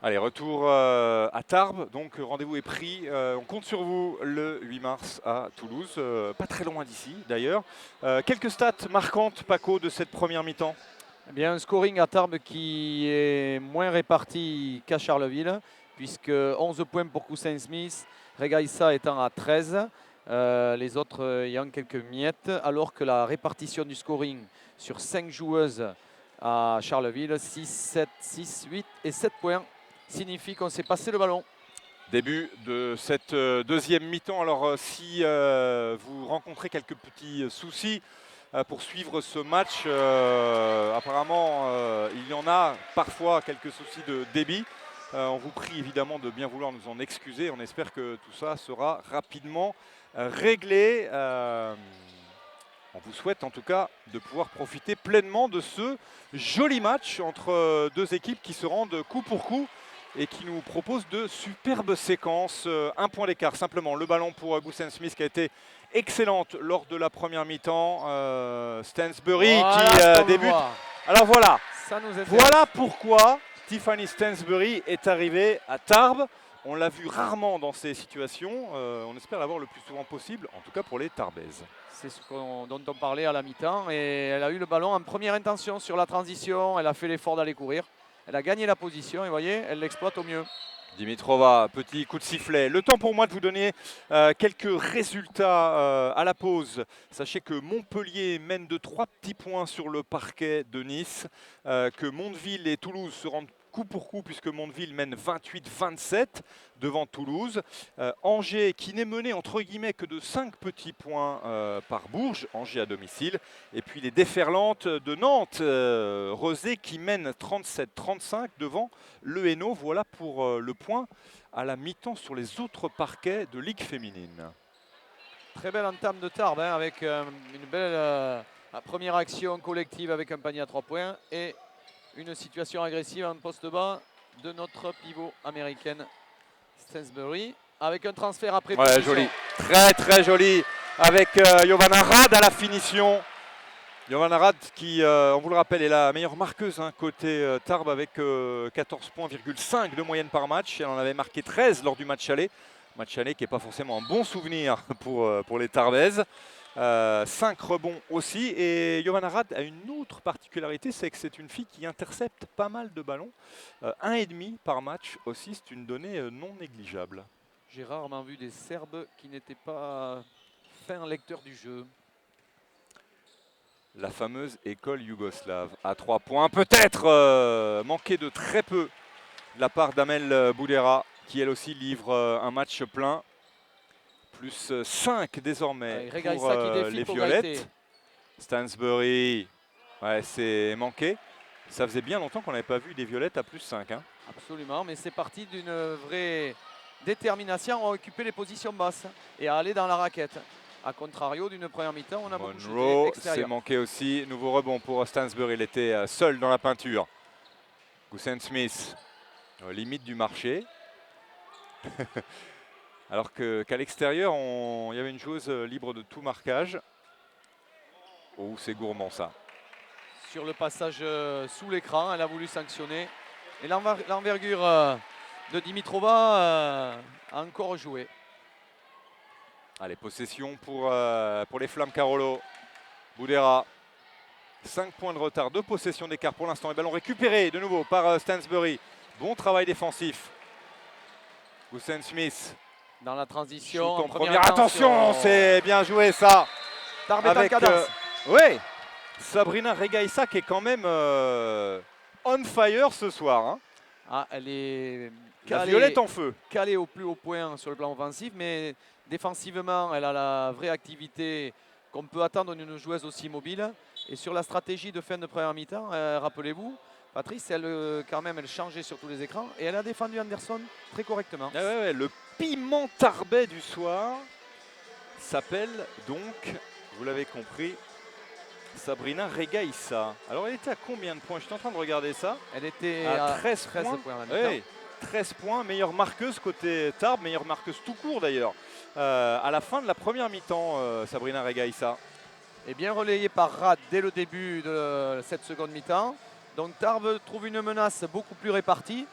Allez, retour à Tarbes, donc rendez-vous est pris. On compte sur vous le 8 mars à Toulouse, pas très loin d'ici d'ailleurs. Quelques stats marquantes, Paco, de cette première mi-temps. Eh bien, un scoring à Tarbes qui est moins réparti qu'à Charleville, puisque 11 points pour Coussin Smith, Regaissa étant à 13, les autres ayant quelques miettes, alors que la répartition du scoring sur 5 joueuses à Charleville, 6, 7, 6, 8 et 7 points, signifie qu'on s'est passé le ballon. Début de cette deuxième mi-temps. Alors si vous rencontrez quelques petits soucis pour suivre ce match, apparemment il y en a parfois quelques soucis de débit. On vous prie évidemment de bien vouloir nous en excuser. On espère que tout ça sera rapidement réglé. On vous souhaite en tout cas de pouvoir profiter pleinement de ce joli match entre deux équipes qui se rendent coup pour coup et qui nous proposent de superbes séquences. Un point d'écart simplement. Le ballon pour Gussen Smith qui a été excellente lors de la première mi-temps. Stansbury Voilà qui débute. Alors voilà, Ça nous intéresse. voilà pourquoi Tiffany Stansbury est arrivée à Tarbes. On l'a vu rarement dans ces situations. On espère l'avoir le plus souvent possible, en tout cas pour les Tarbaises. C'est ce dont on parlait à la mi-temps. Et elle a eu le ballon en première intention sur la transition. Elle a fait l'effort d'aller courir. Elle a gagné la position et vous voyez, elle l'exploite au mieux. Dimitrova, petit coup de sifflet. Le temps pour moi de vous donner quelques résultats à la pause. Sachez que Montpellier mène de 3 petits points sur le parquet de Nice, que Mondeville et Toulouse se rendent coup pour coup puisque Mondeville mène 28-27 devant Toulouse. Angers qui n'est mené entre guillemets que de 5 petits points par Bourges, Angers à domicile. Et puis les déferlantes de Nantes, Rezé qui mène 37-35 devant le Hainaut. Voilà pour le point à la mi-temps sur les autres parquets de Ligue féminine. Très belle entame de Tarbes hein, avec une belle première action collective avec un panier à 3 points et une situation agressive en poste bas de notre pivot américaine Stansbury avec un transfert après Ouais, joli, très très joli avec Jovana Rad à la finition. Jovana Rad qui, on vous le rappelle, est la meilleure marqueuse hein, côté Tarbes avec 14,5 points de moyenne par match. Elle en avait marqué 13 lors du match aller. Match aller qui n'est pas forcément un bon souvenir pour les Tarbaises. 5 rebonds aussi. Et Jovana Rad a une autre particularité, c'est que c'est une fille qui intercepte pas mal de ballons. 1,5 par match aussi, c'est une donnée non négligeable. J'ai rarement vu des Serbes qui n'étaient pas fins lecteurs du jeu. La fameuse école yougoslave à 3 points. Peut-être manqué de très peu de la part d'Amel Boudera, qui elle aussi livre un match plein. Plus 5 désormais pour les Violettes. Stansbury, ouais, c'est manqué. Ça faisait bien longtemps qu'on n'avait pas vu des Violettes à plus 5. Hein. Absolument, mais c'est parti d'une vraie détermination à occuper les positions basses et à aller dans la raquette. A contrario d'une première mi-temps, on a beaucoup shooté extérieur. C'est manqué aussi. Nouveau rebond pour Stansbury. Il était seul dans la peinture. Gussen Smith, limite du marché. Alors qu'à l'extérieur, il y avait une joueuse libre de tout marquage. Oh, c'est gourmand ça. Sur le passage sous l'écran, elle a voulu sanctionner. Et l'envergure de Dimitrova a encore joué. Allez, possession pour les Flammes Carolo. Boudera, 5 points de retard, 2 possessions d'écart pour l'instant. Les ballons récupérés de nouveau par Stansbury. Bon travail défensif. Gussen Smith. Dans la transition. En première attention, c'est bien joué ça. Tarbes est en cadence. Oui, Sabrina Regaissa qui est quand même on fire ce soir. Hein. Ah, elle est la violette en feu. Calée au plus haut point sur le plan offensif, mais défensivement, elle a la vraie activité qu'on peut attendre d'une joueuse aussi mobile. Et sur la stratégie de fin de première mi-temps, rappelez-vous, Patrice, elle changeait sur tous les écrans et elle a défendu Anderson très correctement. Ah ouais, le piment tarbais du soir s'appelle donc, vous l'avez compris, Sabrina Regaissa. Alors elle était à combien de points? Je suis en train de regarder ça. Elle était à 13 points à la mi-temps. Oui, 13 points, meilleure marqueuse côté Tarbes, meilleure marqueuse tout court d'ailleurs. À la fin de la première mi-temps, Sabrina Regaissa. Et bien relayée par Rad dès le début de cette seconde mi-temps. Donc Tarbes trouve une menace beaucoup plus répartie.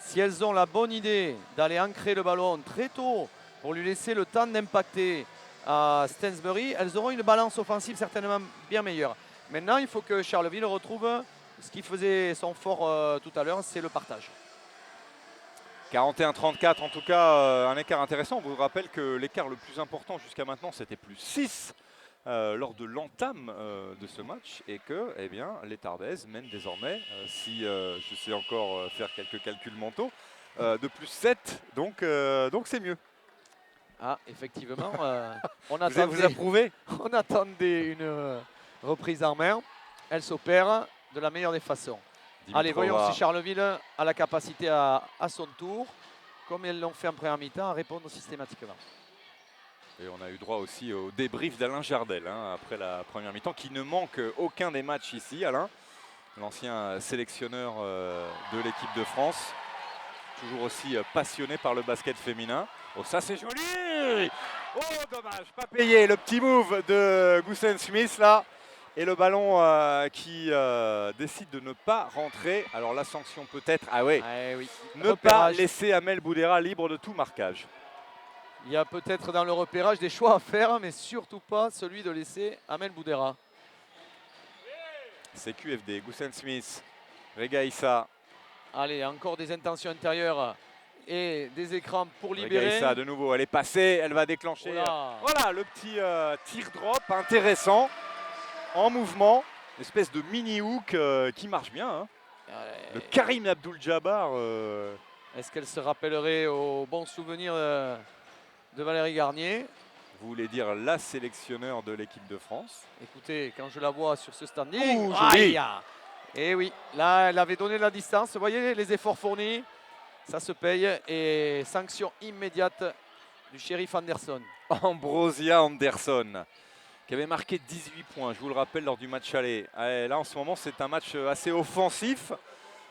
si elles ont la bonne idée d'aller ancrer le ballon très tôt pour lui laisser le temps d'impacter à Stainsbury, elles auront une balance offensive certainement bien meilleure. Maintenant, il faut que Charleville retrouve ce qui faisait son fort tout à l'heure, c'est le partage. 41-34, en tout cas, un écart intéressant. On vous rappelle que l'écart le plus important jusqu'à maintenant, c'était plus 6 lors de l'entame de ce match et que eh bien, les Tarbaises mènent désormais, si je sais encore faire quelques calculs mentaux, de plus 7, donc c'est mieux. Ah, effectivement, on Vous approuvez? on attendait une reprise en main. Elle s'opère de la meilleure des façons. Allez, voyons si Charleville a la capacité à son tour, comme elles l'ont fait en première mi-temps, à répondre systématiquement. Et on a eu droit aussi au débrief d'Alain Jardel hein, après la première mi-temps, qui ne manque aucun des matchs ici. Alain, l'ancien sélectionneur de l'équipe de France, toujours aussi passionné par le basket féminin. Oh, ça c'est joli! Oh, dommage, pas payé. Le petit move de Goosen Smith là. Et le ballon qui décide de ne pas rentrer. Alors la sanction peut-être, ah ouais, oui. Ne pas laisser Amel Boudera libre de tout marquage. Il y a peut-être dans le repérage des choix à faire, mais surtout pas celui de laisser Amel Boudera. C'est QFD, Goosen Smith, Regaïssa. Allez, encore des intentions intérieures et des écrans pour libérer. Regaïssa de nouveau, elle est passée, elle va déclencher. Voilà le petit teardrop intéressant. En mouvement, une espèce de mini-hook qui marche bien. Hein. Le Karim Abdul-Jabbar. Est-ce qu'elle se rappellerait au bon souvenir de Valérie Garnier? Vous voulez dire la sélectionneur de l'équipe de France? Écoutez, quand je la vois sur ce standing, aïe! Et oui, là, elle avait donné de la distance. Vous voyez les efforts fournis, ça se paye. Et sanction immédiate du shérif Anderson. Ambrosia Anderson, qui avait marqué 18 points, je vous le rappelle, lors du match aller. Et là, en ce moment, c'est un match assez offensif,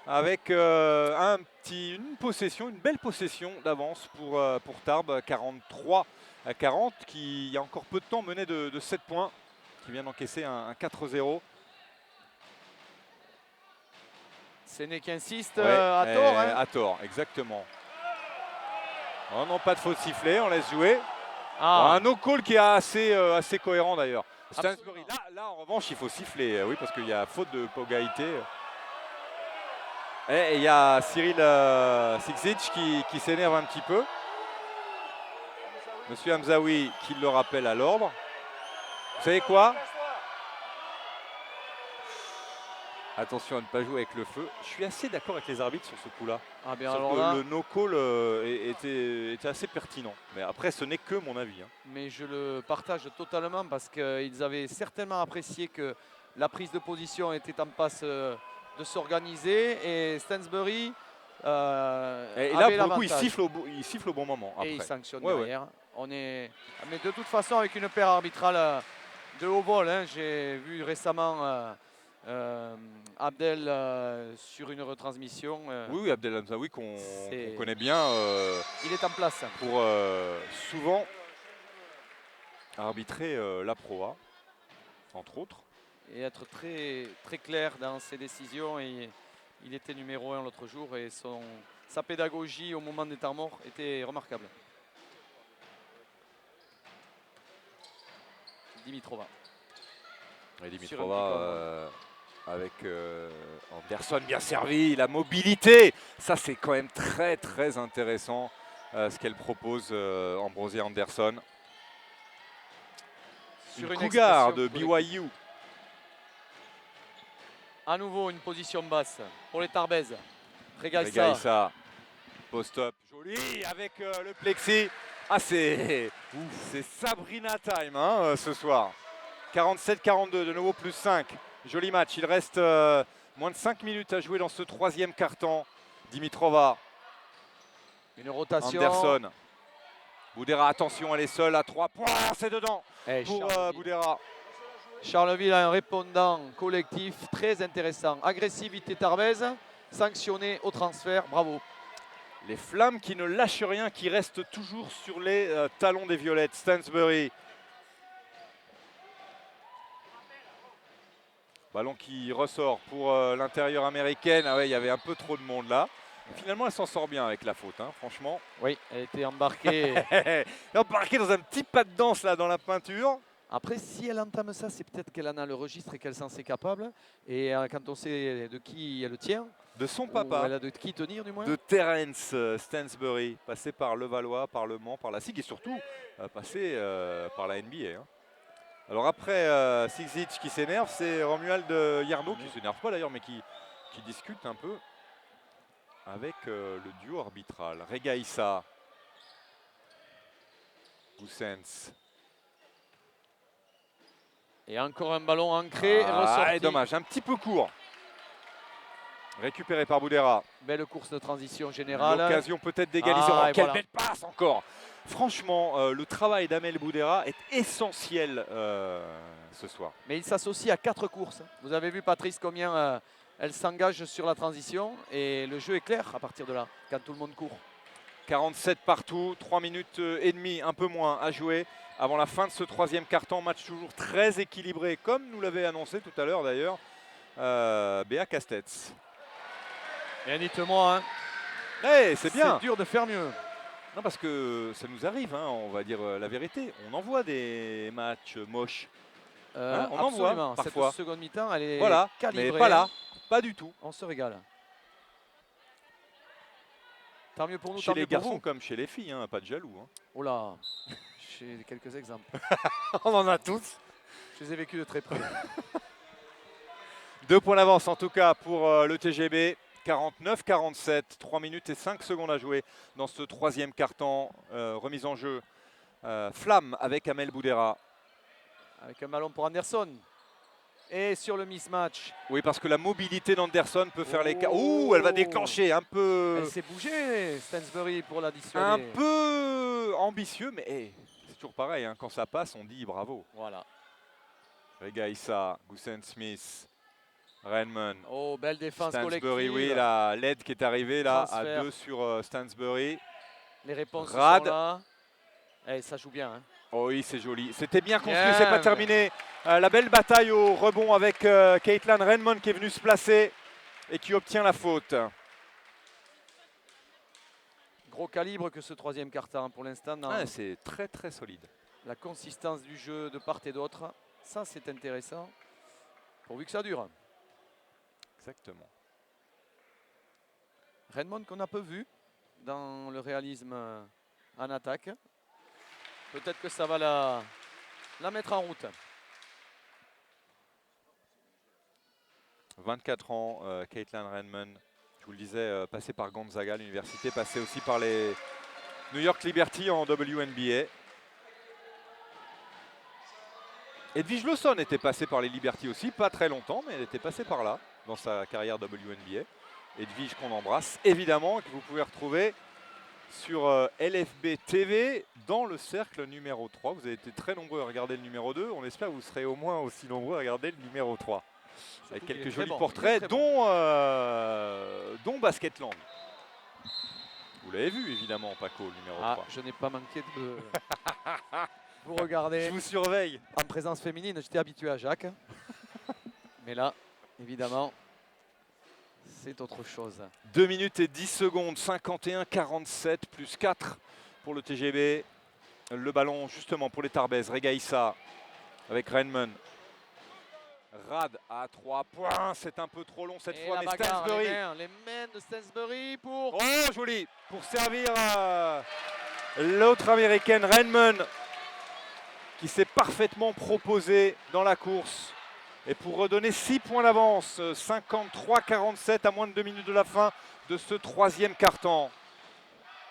avec une belle possession d'avance pour Tarbes, 43-40, qui, il y a encore peu de temps, menait de 7 points, qui vient d'encaisser un 4-0. Séné insiste à tort. Hein. À tort, exactement. Oh non, pas de faute sifflée, on laisse jouer. Un no-call qui est assez cohérent d'ailleurs. Stainsbury, là, en revanche, il faut siffler, oui, parce qu'il y a faute de Pogaïté. Et il y a Cyril Siksic qui s'énerve un petit peu. Monsieur Hamzaoui qui le rappelle à l'ordre. Vous savez quoi? Attention à ne pas jouer avec le feu. Je suis assez d'accord avec les arbitres sur ce coup-là. Le no-call était assez pertinent. Mais après, ce n'est que mon avis. Hein. Mais je le partage totalement parce qu'ils avaient certainement apprécié que la prise de position était en passe de s'organiser. Et Stainsbury et là, pour le coup, il siffle au bon moment. Après. Et il sanctionne derrière. Mais de toute façon, avec une paire arbitrale de haut vol, hein, j'ai vu récemment... Abdel sur une retransmission. Oui, Abdel Hamzaoui qu'on connaît bien. Il est en place. Pour souvent arbitrer la Pro A, entre autres. Et être très, très clair dans ses décisions. Et il était numéro 1 l'autre jour et sa pédagogie au moment des temps morts était remarquable. Dimitrova. Et Dimitrova avec Anderson bien servi, la mobilité. Ça, c'est quand même très, très intéressant ce qu'elle propose, Ambrosia Anderson. Sur une cougar de BYU. À nouveau, une position basse pour les Tarbaises. Regaïssa. Post-up. Joli avec le plexi. Ah, c'est Sabrina time hein, ce soir. 47-42, de nouveau plus 5. Joli match. Il reste moins de 5 minutes à jouer dans ce troisième quart-temps. Dimitrova. Une rotation. Anderson. Boudera, attention, elle est seule à 3 points. C'est dedans pour Boudera. Charleville a un répondant collectif très intéressant. Agressivité tarbaise, sanctionné au transfert. Bravo. Les Flammes qui ne lâchent rien, qui restent toujours sur les talons des Violettes. Stainsbury. Ballon qui ressort pour l'intérieur américaine. Ah ouais, il y avait un peu trop de monde là. Finalement, elle s'en sort bien avec la faute, hein, franchement. Oui, elle était embarquée. Embarquée dans un petit pas de danse là dans la peinture. Après, si elle entame ça, c'est peut-être qu'elle en a le registre et qu'elle s'en sait capable. Et quand on sait de qui elle tient, De son ou papa, elle a de qui tenir du moins. de Terence Stansbury, passé par Levallois, par Le Mans, par la SIG et surtout passé par la NBA. Hein. Alors après Sixic qui s'énerve, c'est Romuald Yarno qui s'énerve pas d'ailleurs, mais qui discute un peu avec le duo arbitral. Regaïssa, Goossens. Et encore un ballon ancré, ressorti. Et dommage, un petit peu court. Récupéré par Boudera. Belle course de transition générale. L'occasion peut-être d'égaliser. Ah, Quelle voilà. belle passe encore. Franchement, le travail d'Amel Boudera est essentiel ce soir. Mais il s'associe à 4 courses. Vous avez vu Patrice combien elle s'engage sur la transition. Et le jeu est clair à partir de là, quand tout le monde court. 47 partout, 3 minutes et demie, un peu moins à jouer avant la fin de ce troisième quart-temps. Match toujours très équilibré, comme nous l'avait annoncé tout à l'heure d'ailleurs Béa Castets. Et dites-moi, hein, C'est bien. C'est dur de faire mieux. Non, parce que ça nous arrive, hein, on va dire la vérité. On en voit des matchs moches. On en voit Absolument. parfois. Cette seconde mi-temps, elle est Voilà, calibrée. mais pas là, pas du tout. On se régale. Tant mieux pour nous, Chez tant les mieux pour garçons vous. comme chez les filles, hein, pas de jaloux. Hein. Oh là, j'ai quelques exemples. On en a tous. Je les ai vécus de très près. 2 points d'avance en tout cas pour le TGB. 49-47, 3 minutes et 5 secondes à jouer dans ce troisième quart-temps. Remise en jeu. Flamme avec Amel Boudera. Avec un ballon pour Anderson. Et sur le mismatch. Oui, parce que la mobilité d'Anderson peut faire les... Oh. Ouh, elle va déclencher un peu... Elle s'est bougée, Stansbury, pour la Un dissuader. peu ambitieux, mais c'est toujours pareil. Hein, quand ça passe, on dit bravo. Voilà. Regaïssa, Goossens-Smith, Renman. Oh, belle défense Stansbury, collective. oui, l'aide qui est arrivée là Transfert. à 2 sur Stansbury. Les réponses Rad. sont là. Eh, ça joue bien. Hein. Oh oui, c'est joli. C'était bien construit, Bien. c'est pas terminé. La belle bataille au rebond avec Caitlin Renman qui est venue se placer et qui obtient la faute. Gros calibre que ce troisième quart-temps pour l'instant. Dans C'est très très solide. la consistance du jeu de part et d'autre. Ça, c'est intéressant. Pourvu que ça dure. Exactement. Redmond qu'on a peu vu dans le réalisme en attaque. Peut-être que ça va la mettre en route. 24 ans, Caitlin Renman. Je vous le disais, passée par Gonzaga, l'université, passée aussi par les New York Liberty en WNBA. Edwige Lawson était passée par les Liberty aussi, pas très longtemps, mais elle était passée par là dans sa carrière WNBA. Edwige qu'on embrasse évidemment, que vous pouvez retrouver sur LFB TV dans le cercle numéro 3. Vous avez été très nombreux à regarder le numéro 2. On espère que vous serez au moins aussi nombreux à regarder le numéro 3. Avec quelques jolis portraits, dont Basketland. Vous l'avez vu évidemment, Paco, le numéro 3. Je n'ai pas manqué de vous regarder. Je vous surveille. En présence féminine, j'étais habitué à Jacques. Mais là, évidemment, c'est autre chose. 2 minutes et 10 secondes, 51-47, plus 4 pour le TGB. Le ballon justement pour les Tarbaises, Regaïssa avec Renman. Rad à 3 points, c'est un peu trop long cette fois, mais Stansbury. Les mains de Stansbury pour... Oh, joli, pour servir l'autre américaine, Renman, qui s'est parfaitement proposée dans la course. Et pour redonner 6 points d'avance, 53-47 à moins de 2 minutes de la fin de ce troisième quart-temps.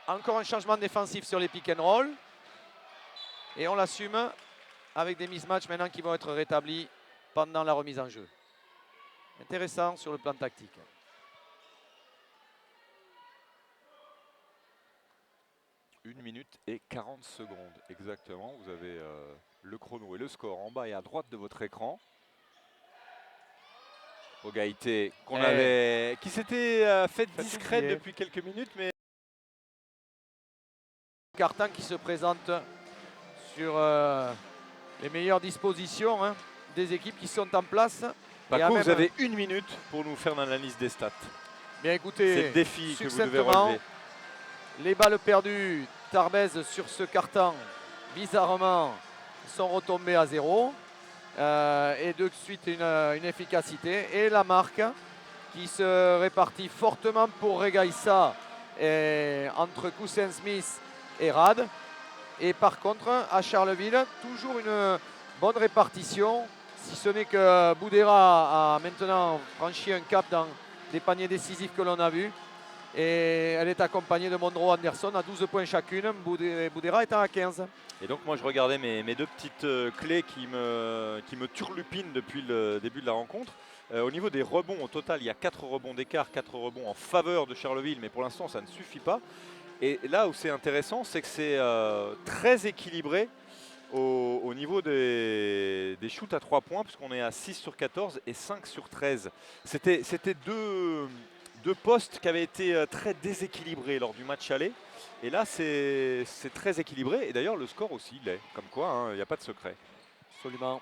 Encore un changement défensif sur les pick and roll. Et on l'assume avec des mismatchs maintenant qui vont être rétablis pendant la remise en jeu. Intéressant sur le plan tactique. Une minute et 40 secondes exactement. Vous avez le chrono et le score en bas et à droite de votre écran. Ogaïté qui s'était faite discrète oublier. depuis quelques minutes, mais Carton qui se présente sur les meilleures dispositions des équipes qui sont en place. Paco, vous avez 1 minute pour nous faire l'analyse des stats. Bien C'est écoutez, le défi que vous devez succinctement, relever. les balles perdues, Tarbez sur ce carton, bizarrement, sont retombées à 0. Et de suite une efficacité. Et la marque qui se répartit fortement pour Regaissa entre Cousin Smith et Rad. Et par contre, à Charleville, toujours une bonne répartition, si ce n'est que Boudera a maintenant franchi un cap dans les paniers décisifs que l'on a vus. Et elle est accompagnée de Monroe Anderson à 12 points chacune. Boudera étant à 15. Et donc moi je regardais mes deux petites clés qui me turlupinent depuis le début de la rencontre. Au niveau des rebonds, au total, il y a 4 rebonds d'écart, 4 rebonds en faveur de Charleville, mais pour l'instant ça ne suffit pas. Et là où c'est intéressant, c'est que c'est très équilibré au niveau des shoots à 3 points, puisqu'on est à 6 sur 14 et 5 sur 13. C'était deux postes qui avaient été très déséquilibrés lors du match aller. Et là, c'est très équilibré. Et d'ailleurs, le score aussi l'est. Comme quoi, il n'y a pas de secret. Absolument.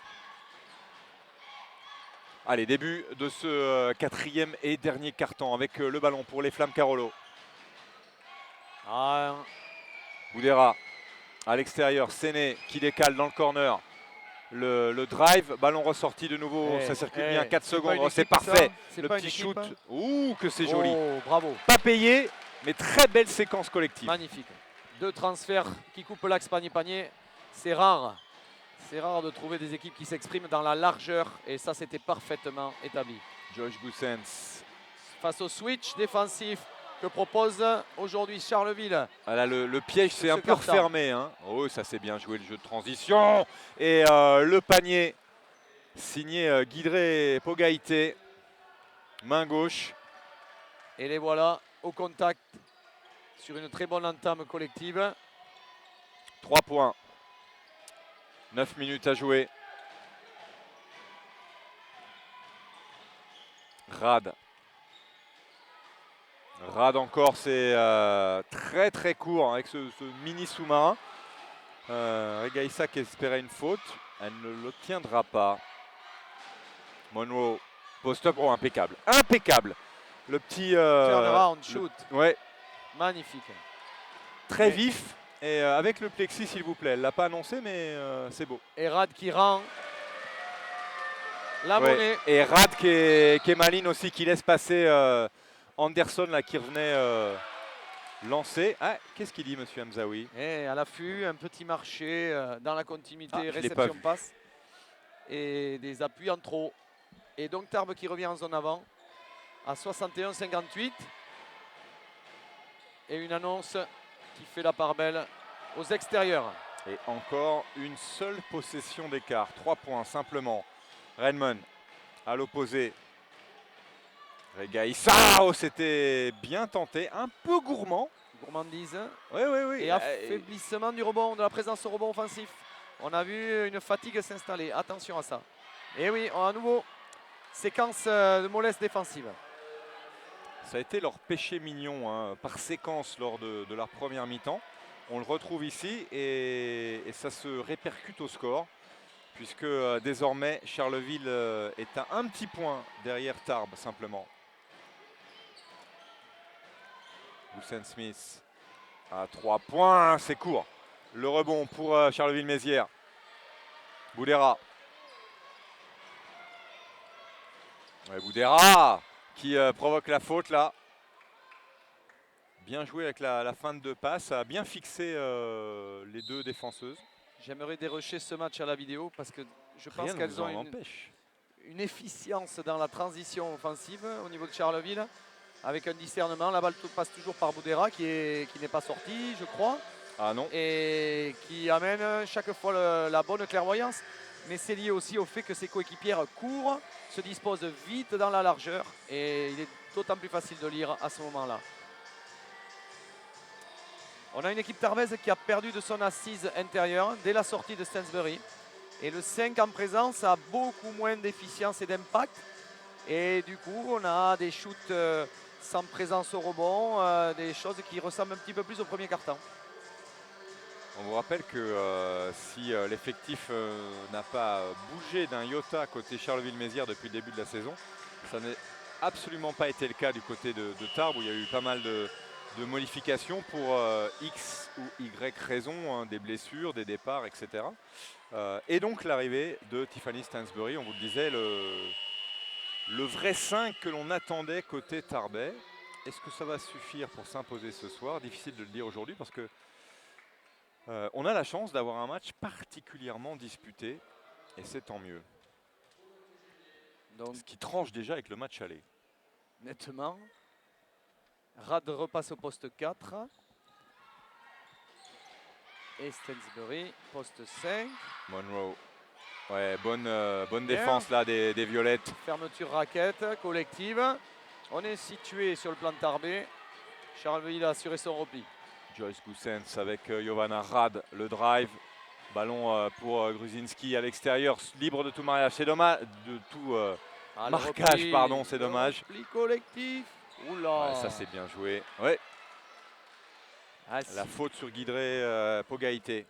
Allez, début de ce quatrième et dernier quart-temps avec le ballon pour les Flammes Carolo. Ah, Boudera à l'extérieur. Séné qui décale dans le corner. Le drive, ballon ressorti de nouveau. Ça circule bien 4 secondes. Oh, c'est parfait. Le petit shoot. Ouh, que c'est joli. Oh, bravo. Pas payé, mais très belle séquence collective. Magnifique. 2 transferts qui coupent l'axe panier-panier. C'est rare. C'est rare de trouver des équipes qui s'expriment dans la largeur. Et ça, c'était parfaitement établi. Josh Goossens. Face au switch défensif que propose aujourd'hui Charleville. Ah là, le piège s'est un peu carton. refermé. Hein. Oh, ça c'est bien joué le jeu de transition. Et le panier signé Guidré Pogaïté. Main gauche. Et les voilà au contact sur une très bonne entame collective. 3 points. 9 minutes à jouer. Rad. Rad encore, c'est très très court hein, avec ce mini sous-marin. Regaissa qui espérait une faute. Elle ne l'obtiendra pas. Monroe, post-up, oh impeccable. Impeccable. Le petit... Turnaround, shoot. Ouais, Magnifique. très vif. Et avec le plexi s'il vous plaît. Elle ne l'a pas annoncé mais c'est beau. Et Rad qui rend la Ouais. monnaie. Et Rad qui est maligne aussi, qui laisse passer Anderson là, qui revenait lancer. Ah, qu'est-ce qu'il dit monsieur Hamzaoui? Et à l'affût, un petit marché dans la continuité, Ah, je l'ai pas vu. réception-passe. Et des appuis en trop. Et donc Tarbes qui revient en zone avant à 61-58. Et une annonce qui fait la part belle aux extérieurs. Et encore une seule possession d'écart. 3 points simplement. Redmond à l'opposé. Regaissa, oh, c'était bien tenté. Un peu gourmand. Gourmandise. Oui, oui, oui. Et affaiblissement du rebond, de la présence au rebond offensif. On a vu une fatigue s'installer. Attention à ça. Et oui, à nouveau, séquence de mollesse défensive. Ça a été leur péché mignon hein, par séquence lors de leur première mi-temps. On le retrouve ici et ça se répercute au score. Puisque désormais Charleville est à un petit point derrière Tarbes simplement. Goossens Smith à 3 points, c'est court. Le rebond pour Charleville-Mézières. Boudera. Ouais, Boudera qui provoque la faute là. Bien joué avec la fin de 2 passes, a bien fixé les 2 défenseuses. J'aimerais dérocher ce match à la vidéo parce que je pense Rien ne qu'elles vous ont en empêche. une efficience dans la transition offensive au niveau de Charleville. Avec un discernement, la balle passe toujours par Boudera qui n'est pas sorti, je crois. Ah non. Et qui amène chaque fois la bonne clairvoyance. Mais c'est lié aussi au fait que ses coéquipières courent, se disposent vite dans la largeur. Et il est d'autant plus facile de lire à ce moment-là. On a une équipe tarbaise qui a perdu de son assise intérieure dès la sortie de Stansbury. Et le 5 en présence a beaucoup moins d'efficience et d'impact. Et du coup, on a des shoots sans présence au rebond, des choses qui ressemblent un petit peu plus au premier quart-temps. On vous rappelle que si l'effectif n'a pas bougé d'un iota côté Charleville-Mézières depuis le début de la saison, ça n'est absolument pas été le cas du côté de Tarbes, où il y a eu pas mal de modifications pour X ou Y raisons, hein, des blessures, des départs, etc. Et donc l'arrivée de Tiffany Stansbury, on vous le disait, le vrai 5 que l'on attendait côté Tarbais. Est-ce que ça va suffire pour s'imposer ce soir? Difficile de le dire aujourd'hui parce que on a la chance d'avoir un match particulièrement disputé et c'est tant mieux. Donc, Ce qui tranche déjà avec le match aller. nettement, Rad repasse au poste 4. Et Stansbury, poste 5. Monroe. Ouais, bonne Bien. défense là des Violettes. Fermeture raquette collective. On est situé sur le plan Tarbais. Charleville a assuré son repli. Joyce Goossens avec Jovana Rad, le drive. Ballon pour Gruzinski à l'extérieur, libre de tout mariage. C'est dommage, de tout marquage, pardon, c'est dommage. Repli collectif. Oula. Ouais, ça c'est bien joué. Ouais. Ah, La faute sur Guidré Pogaïté.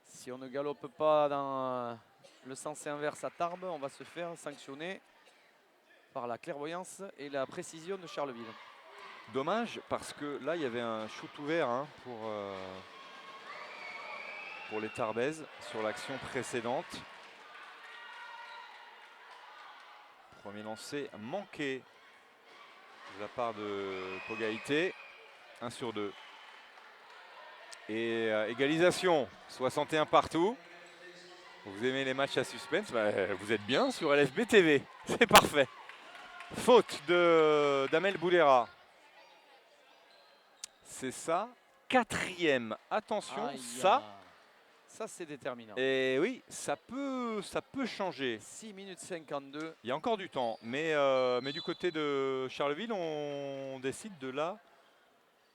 Si on ne galope pas dans le sens inverse à Tarbes, on va se faire sanctionner par la clairvoyance et la précision de Charleville. Dommage parce que là il y avait un shoot ouvert hein, pour les Tarbaises sur l'action précédente. Premier lancé manqué de la part de Pogaïté. 1 sur 2. Et égalisation, 61 partout. Vous aimez les matchs à suspense, bah, vous êtes bien sur LFB TV. C'est parfait. Faute d'Amel Boulera. C'est ça. 4e. Attention, Aïe, ça c'est déterminant. Et oui, ça peut changer. 6 minutes 52. Il y a encore du temps. Mais du côté de Charleville, on décide de la...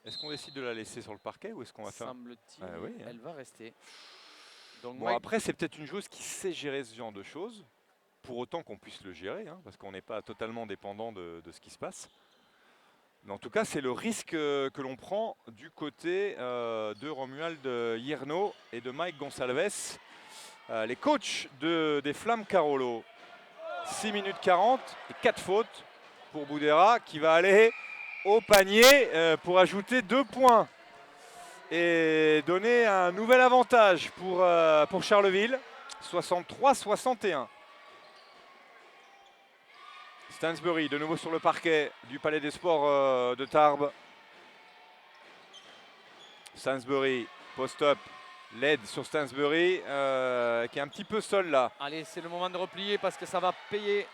Est-ce qu'on décide de la laisser sur le parquet ou est-ce qu'on va faire... Semble-t-il, oui, hein. elle va rester. Donc bon, après, c'est peut-être une joueuse qui sait gérer ce genre de choses, pour autant qu'on puisse le gérer, hein, parce qu'on n'est pas totalement dépendant de ce qui se passe. Mais en tout cas, c'est le risque que l'on prend du côté de Romuald Hierno et de Mike Gonçalves, les coachs des Flammes Carolo. 6 minutes 40 et 4 fautes pour Boudera qui va aller au panier pour ajouter 2 points et donner un nouvel avantage pour Charleville, 63-61. Stansbury de nouveau sur le parquet du Palais des Sports de Tarbes. Stansbury, post-up, l'aide sur Stansbury qui est un petit peu seul là. Allez, c'est le moment de replier parce que ça va payer.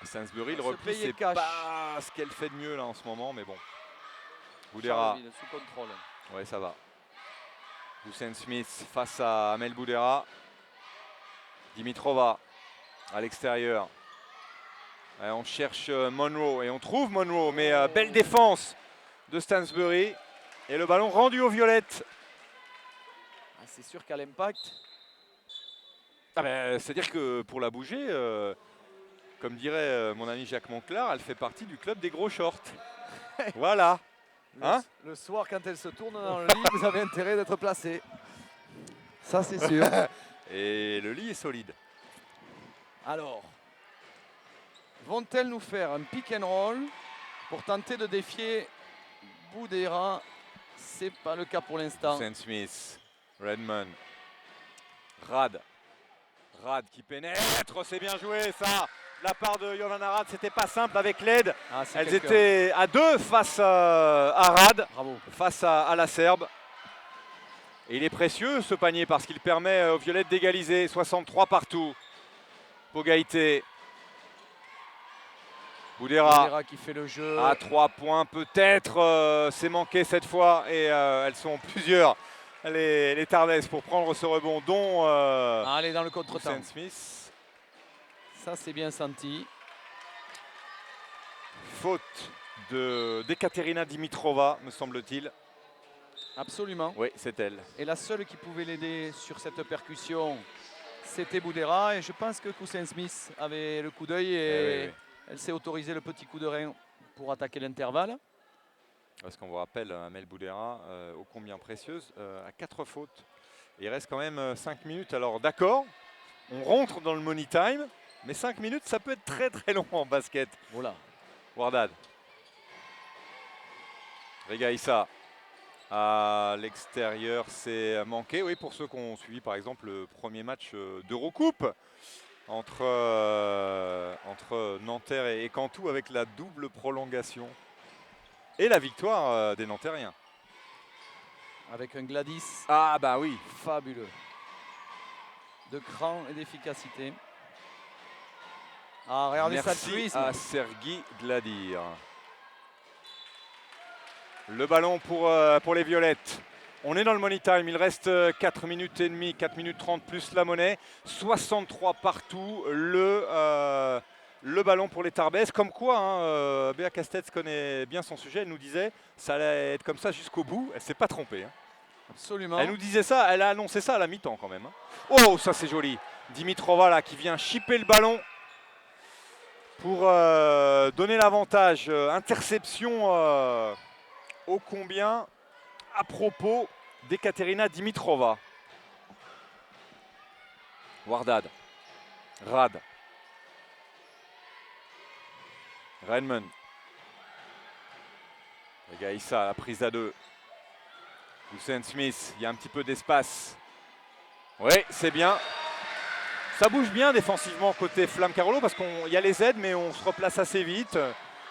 Stansbury, le repli, c'est pas ce qu'elle fait de mieux là en ce moment, mais bon. Boudera. Sous contrôle. Ouais, ça va. Hussein Smith face à Amel Boudera. Dimitrova à l'extérieur. On cherche Monroe et on trouve Monroe, mais belle défense de Stansbury. Et le ballon rendu aux Violettes. Ah, c'est sûr qu'à l'impact. Ah ben, c'est-à-dire que pour la bouger, comme dirait mon ami Jacques Monclar, elle fait partie du club des gros shorts. Voilà. Hein? Le soir, quand elle se tourne dans le lit, vous avez intérêt d'être placé. Ça, c'est sûr. Et le lit est solide. Alors, vont-elles nous faire un pick and roll pour tenter de défier Boudera? C'est pas le cas pour l'instant. Hussein Smith, Redmond, Rad qui pénètre, c'est bien joué ça. La part de Jovana Rad, c'était pas simple avec l'aide. Ah, elles étaient à 2 face à Rad, bravo, face à la Serbe. Et il est précieux ce panier parce qu'il permet aux Violettes d'égaliser. 63 partout. Pogaïté. Boudera qui fait le jeu. À 3 points peut-être. C'est manqué cette fois et elles sont plusieurs. Les Tarbaises pour prendre ce rebond dont allez dans le contre-temps. Hussein Smith. Ça c'est bien senti. Faute d'Ekaterina Dimitrova, me semble-t-il. Absolument. Oui, c'est elle. Et la seule qui pouvait l'aider sur cette percussion, c'était Boudera. Et je pense que Hussein Smith avait le coup d'œil et oui. Elle s'est autorisé le petit coup de rein pour attaquer l'intervalle. Parce qu'on vous rappelle, Amel Boudera, ô combien précieuse, à 4 fautes. Et il reste quand même 5 minutes. Alors d'accord, on rentre dans le money time. Mais 5 minutes, ça peut être très très long en basket. Voilà. Wardad. Regaïssa. À l'extérieur, c'est manqué. Oui, pour ceux qui ont suivi par exemple le premier match d'Eurocoupe entre Nanterre et Cantoux avec la double prolongation. Et la victoire des Nantériens. Avec un Gladys. Ah bah oui. Fabuleux. De cran et d'efficacité. Ah, regardez ça, le fluidisme. Merci à Sergi Gladir. Le ballon pour les Violettes. On est dans le money time, il reste 4 minutes et demie, 4 minutes 30 plus la monnaie. 63 partout, le ballon pour les Tarbès. Comme quoi, hein, Béa Castex connaît bien son sujet, elle nous disait ça allait être comme ça jusqu'au bout, elle ne s'est pas trompée. Hein. Absolument. Elle nous disait ça, elle a annoncé ça à la mi-temps quand même. Hein. Oh, ça c'est joli. Dimitrova là qui vient chipper le ballon pour donner l'avantage. Interception ô combien à propos d'Ekaterina Dimitrova. Wardad. Rad. Redmond. Regaïssa, la prise à 2. Hussein Smith, il y a un petit peu d'espace. Oui, c'est bien. Ça bouge bien défensivement côté Flamme Carolo parce qu'il y a les aides mais on se replace assez vite.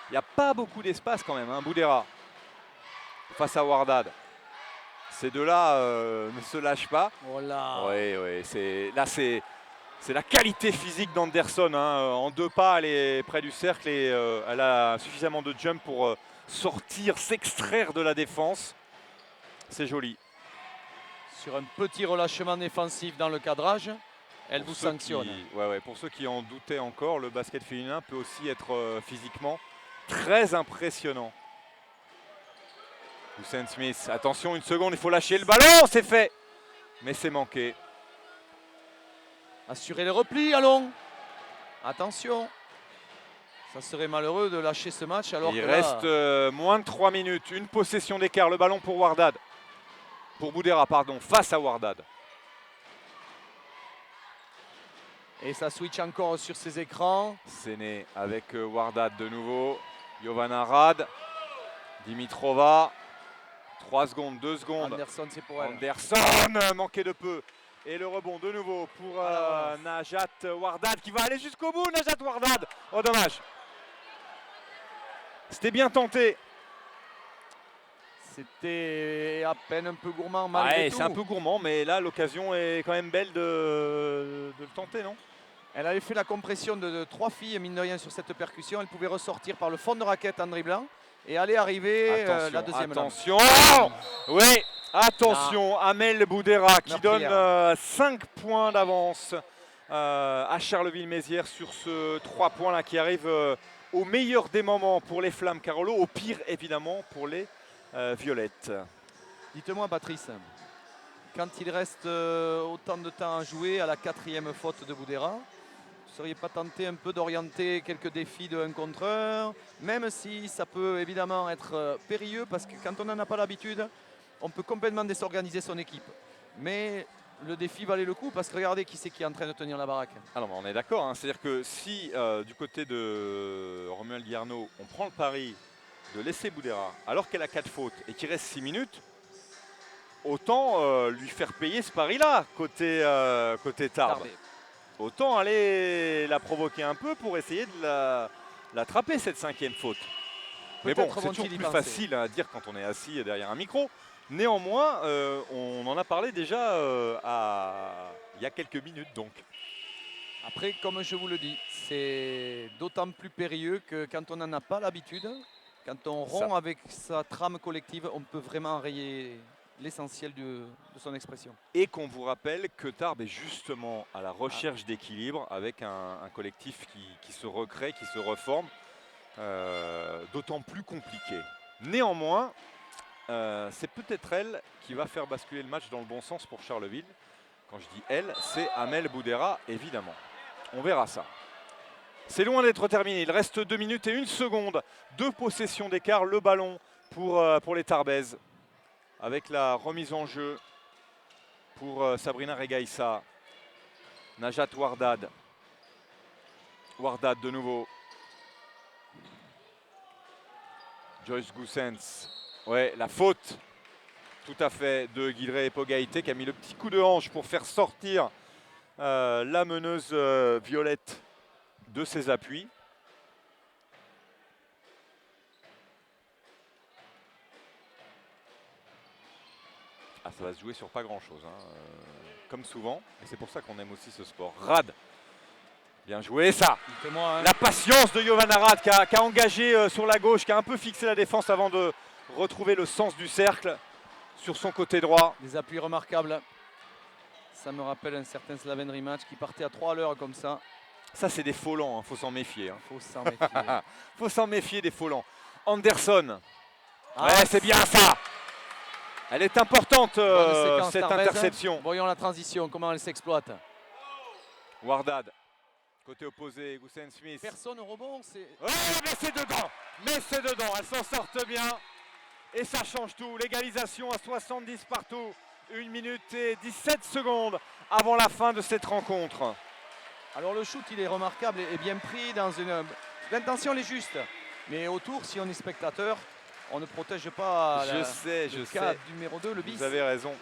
Il n'y a pas beaucoup d'espace quand même. Hein. Boudera face à Wardad. Ces deux-là ne se lâchent pas. Oh là. Oui, là c'est la qualité physique d'Anderson. Hein. En 2 pas, elle est près du cercle et elle a suffisamment de jump pour sortir, s'extraire de la défense. C'est joli. Sur un petit relâchement défensif dans le cadrage, elle vous sanctionne. Pour ceux qui en doutaient encore, le basket féminin peut aussi être physiquement très impressionnant. Hussein Smith, attention, une seconde, il faut lâcher le ballon, c'est fait. Mais c'est manqué. Assurez le repli, allons. Attention. Ça serait malheureux de lâcher ce match alors il que reste moins de 3 minutes. Une possession d'écart, le ballon pour Wardad. Pour Boudera, pardon, face à Wardad. Et ça switch encore sur ses écrans. Séné avec Wardad de nouveau. Jovana Rad. Dimitrova. 3 secondes, 2 secondes. Anderson, c'est pour elle. Anderson, manqué de peu. Et le rebond de nouveau pour Najat Wardad qui va aller jusqu'au bout. Najat Wardad. Oh, dommage. C'était bien tenté. C'était à peine un peu gourmand malgré tout. C'est un peu gourmand, mais là, l'occasion est quand même belle de le tenter, non? Elle avait fait la compression de 3 filles, mine de rien, sur cette percussion. Elle pouvait ressortir par le fond de raquette en dribblant et aller arriver la deuxième. Attention. Oui, attention. Amel Boudera qui donne 5 points d'avance à Charleville-Mézières sur ce 3 points là qui arrive au meilleur des moments pour les Flammes Carolo, au pire évidemment pour les Violettes. Dites-moi Patrice, quand il reste autant de temps à jouer à la 4e faute de Boudera, vous ne seriez pas tenté un peu d'orienter quelques défis de 1 contre 1, même si ça peut évidemment être périlleux parce que quand on n'en a pas l'habitude, on peut complètement désorganiser son équipe. Mais le défi valait le coup parce que regardez qui c'est qui est en train de tenir la baraque. Alors on est d'accord, hein, c'est-à-dire que si du côté de Romuald Guillarneau, on prend le pari de laisser Boudera alors qu'elle a 4 fautes et qu'il reste 6 minutes, autant lui faire payer ce pari-là côté Tarbes. Autant aller la provoquer un peu pour essayer de l'attraper cette 5e faute. Mais bon, c'est toujours plus facile à dire quand on est assis derrière un micro. Néanmoins, on en a parlé déjà il y a quelques minutes donc. Après, comme je vous le dis, c'est d'autant plus périlleux que quand on n'en a pas l'habitude, quand on rompt avec sa trame collective, on peut vraiment rayer l'essentiel de son expression. Et qu'on vous rappelle que Tarbes est justement à la recherche d'équilibre avec un collectif qui se recrée, qui se reforme, d'autant plus compliqué. Néanmoins, c'est peut-être elle qui va faire basculer le match dans le bon sens pour Charleville. Quand je dis elle, c'est Amel Boudera, évidemment. On verra ça. C'est loin d'être terminé. Il reste 2 minutes et 1 seconde. 2 possessions d'écart. Le ballon pour les Tarbaises. Avec la remise en jeu pour Sabrina Regaïssa. Najat Wardad. Wardad de nouveau. Joyce Goossens. Ouais, la faute, tout à fait, de Guilherme Pogaïté qui a mis le petit coup de hanche pour faire sortir la meneuse Violette de ses appuis. Ah, ça va se jouer sur pas grand-chose, hein, comme souvent. Et c'est pour ça qu'on aime aussi ce sport. Rad. Bien joué, ça. Hein. La patience de Jovan Rad qui a engagé sur la gauche, qui a un peu fixé la défense avant de retrouver le sens du cercle sur son côté droit. Des appuis remarquables. Ça me rappelle un certain Slaven Rematch qui partait à 3 à l'heure comme ça. Ça, c'est des faux lents, faut s'en méfier. Hein. Faut s'en méfier. Faut s'en méfier des faux lents. Anderson. Ah, ouais, c'est bien ça. Elle est importante, cette Tarbez. interception. Voyons la transition, comment elle s'exploite. Wardad, côté opposé, Goossens Smith. Personne au rebond, c'est... Oh, mais c'est dedans. Mais c'est dedans, elle s'en sortent bien. Et ça change tout. L'égalisation à 70 partout. 1 minute et 17 secondes avant la fin de cette rencontre. Alors le shoot, il est remarquable et bien pris dans une... L'intention, elle est juste. Mais autour, si on est spectateur, on ne protège pas le cas numéro 2, le bis. Vous avez raison.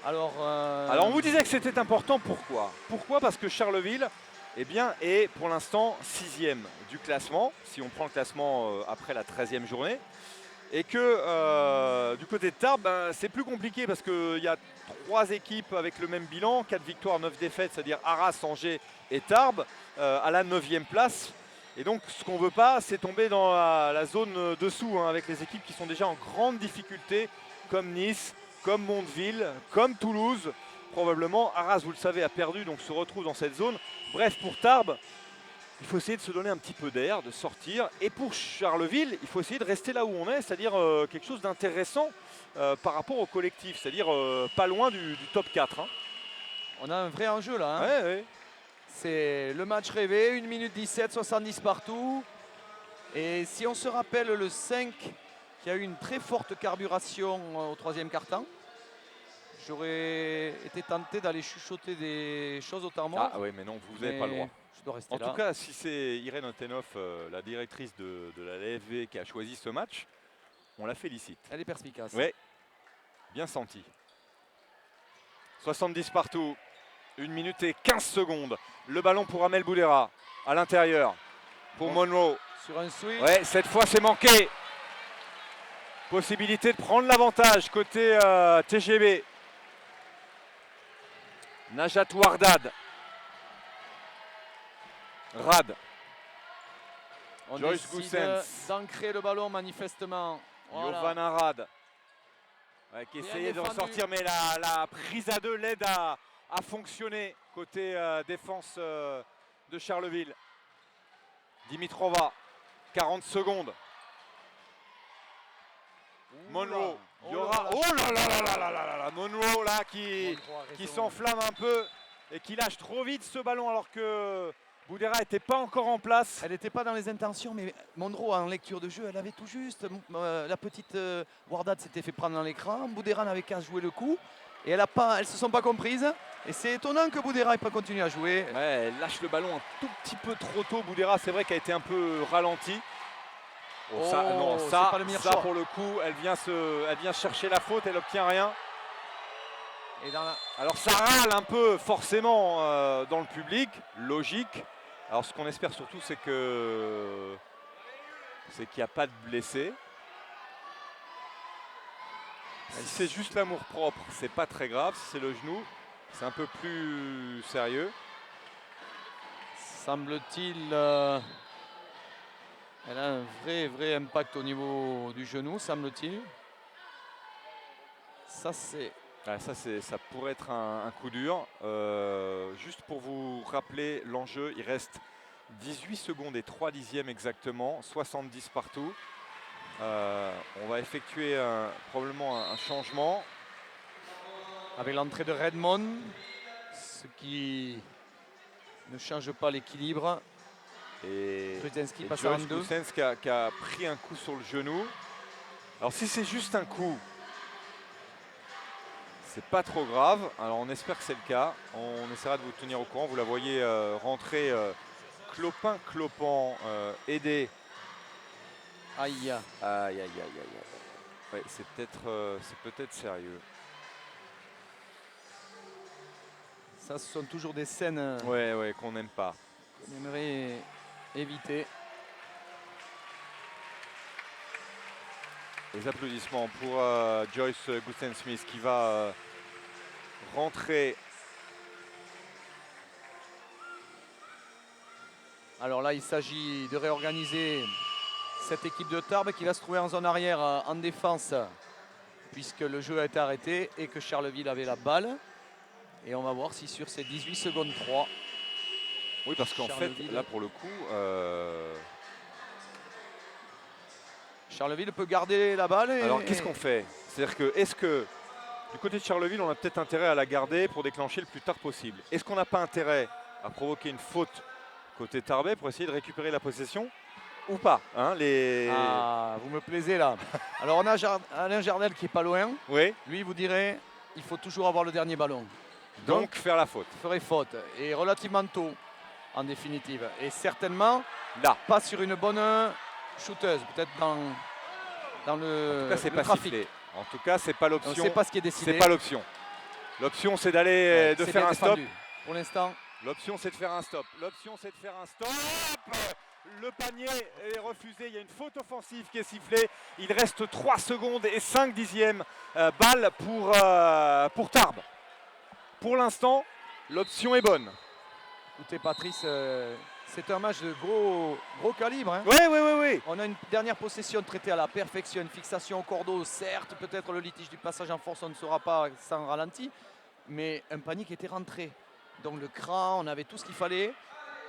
Alors, on vous disait que c'était important. Pourquoi ? Pourquoi ? Parce que Charleville est pour l'instant 6e du classement, si on prend le classement après la 13e journée. Et que du côté de Tarbes, c'est plus compliqué parce qu'il y a 3 équipes avec le même bilan, 4 victoires, 9 défaites, c'est-à-dire Arras, Angers et Tarbes, à la 9e place. Et donc ce qu'on ne veut pas, c'est tomber dans la zone dessous, hein, avec les équipes qui sont déjà en grande difficulté, comme Nice, comme Mondeville, comme Toulouse. Probablement, Arras, vous le savez, a perdu, donc se retrouve dans cette zone. Bref, pour Tarbes, il faut essayer de se donner un petit peu d'air, de sortir. Et pour Charleville, il faut essayer de rester là où on est, c'est-à-dire quelque chose d'intéressant par rapport au collectif, c'est-à-dire pas loin du top 4. Hein. On a un vrai enjeu là. Hein. Ouais, ouais. C'est le match rêvé, 1 minute 17, 70 partout. Et si on se rappelle le 5, qui a eu une très forte carburation au 3e quart-temps, j'aurais été tenté d'aller chuchoter des choses au temps mort. Ah oui, mais non, vous n'avez pas le droit. Je dois rester en là. tout cas, si c'est Irène Otenov, la directrice de la LFV, qui a choisi ce match, on la félicite. Elle est perspicace. Oui, bien senti. 70 partout, 1 minute et 15 secondes. Le ballon pour Amel Boudera, à l'intérieur, pour Monroe. Sur un swing. Ouais, cette fois c'est manqué. Possibilité de prendre l'avantage côté TGB. Najat Wardad. Rad. On Joyce décide d'ancrer le ballon manifestement. Voilà. Jovan Rad. Ouais, qui essayait de ressortir, mais la prise à 2 l'aide à fonctionner côté défense de Charleville. Dimitrova, 40 secondes. Monroe, il y aura... Oh là là là là là là là, Monroe là qui s'enflamme un peu et qui lâche trop vite ce ballon alors que Boudera n'était pas encore en place. Elle n'était pas dans les intentions, mais Monroe en lecture de jeu, elle avait tout juste. La petite Wardad s'était fait prendre dans l'écran, Boudera n'avait qu'à jouer le coup. Et elles ne se sont pas comprises. Et c'est étonnant que Boudera n'ait pas continué à jouer. Ouais, elle lâche le ballon un tout petit peu trop tôt. Boudera, c'est vrai qu'elle a été un peu ralentie. Oh, ça pour le coup, elle vient chercher la faute, elle n'obtient rien. Alors ça râle un peu forcément dans le public, logique. Alors ce qu'on espère surtout, c'est qu'il n'y a pas de blessés. Si c'est juste l'amour propre, c'est pas très grave. Si c'est le genou, c'est un peu plus sérieux. Semble-t-il, elle a un vrai impact au niveau du genou, semble-t-il. Ça, c'est... Ah, ça pourrait être un coup dur. Juste pour vous rappeler l'enjeu, il reste 18 secondes et 3 dixièmes exactement, 70 partout. On va effectuer probablement un changement. Avec l'entrée de Redmond, ce qui ne change pas l'équilibre. Et Krutensky passe Joyce en 2. Goossens qui a pris un coup sur le genou. Alors si c'est juste un coup, c'est pas trop grave. Alors on espère que c'est le cas. On essaiera de vous tenir au courant. Vous la voyez rentrer clopin-clopant, aidé Aïe. Aïe, aïe, aïe, aïe, aïe. Ouais, c'est peut-être sérieux. Ça, ce sont toujours des scènes Ouais, qu'on n'aime pas. qu'on aimerait éviter. Les applaudissements pour Joyce Gustensmith qui va rentrer. Alors là, il s'agit de réorganiser cette équipe de Tarbes qui va se trouver en zone arrière en défense puisque le jeu a été arrêté et que Charleville avait la balle. Et on va voir si sur ces 18 secondes 3. Oui, parce qu'en fait, là pour le coup, Charleville peut garder la balle. alors qu'est-ce qu'on fait? C'est-à-dire que, est-ce que du côté de Charleville, on a peut-être intérêt à la garder pour déclencher le plus tard possible? Est-ce qu'on n'a pas intérêt à provoquer une faute côté Tarbais pour essayer de récupérer la possession ou pas, hein, Ah, vous me plaisez là. Alors on a Alain Jardel qui est pas loin. Oui. Lui vous dirait, il faut toujours avoir le dernier ballon. Donc faire la faute. Ferait faute. Et relativement tôt, en définitive. Et certainement, Là. pas sur une bonne shooteuse. Peut-être dans le, En tout cas, c'est le pas trafic. sifflé. En tout cas, c'est pas On ne l'option. sait pas ce qui est décidé. C'est pas l'option. L'option, c'est d'aller Ouais, de c'est faire bien un stop. défendu. Pour l'instant, L'option, c'est de faire un stop. L'option, c'est de faire un stop. Le panier est refusé. Il y a une faute offensive qui est sifflée. Il reste 3 secondes et 5 dixièmes. Balle pour Tarbes. Pour l'instant, l'option est bonne. écoutez Patrice, c'est un match de gros calibre. Hein. Oui. On a une dernière possession traitée à la perfection, une fixation au cordeau, certes, peut-être le litige du passage en force, on ne saura pas sans ralenti, mais un panier qui était rentré. Donc le cran, on avait tout ce qu'il fallait.